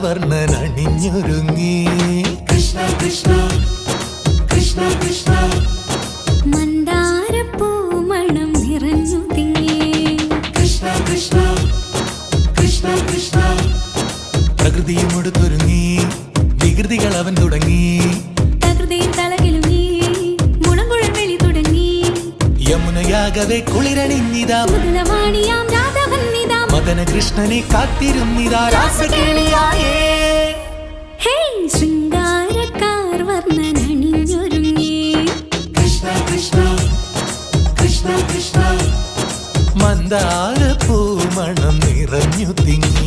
വർണ്ണൻ അണിഞ്ഞൊരുങ്ങി. കൃഷ്ണ കൃഷ്ണ കൃഷ്ണ കൃഷ്ണ മന്ദാരപ്പൂമണം നിറഞ്ഞു തിങ്ങി. കൃഷ്ണ കൃഷ്ണ കൃഷ്ണ കൃഷ്ണ പ്രകൃതിയും ഒടുത്തൊരുങ്ങി, വികൃതികൾ അവൻ തുടങ്ങി. തകൃതിയിൽ തലകിലുങ്ങി, മുളങ്കുഴൽ വെളി തുടങ്ങി. യമുനയാകവെ കുളിരണിഞ്ഞിതാ, മുതലവാണിയാം രാധവന്നിതാ. മദന കൃഷ്ണനെ കാത്തിരുന്നിതാ രാസകേളിയായേ. ഹേയ് ശൃംഗാരക്കാർ വർണ്ണൻ അണിഞ്ഞൊരുങ്ങി. കൃഷ്ണ കൃഷ്ണ കൃഷ്ണ കൃഷ്ണ മന്ദാരപ്പൂമണം നിറഞ്ഞു തിങ്ങി.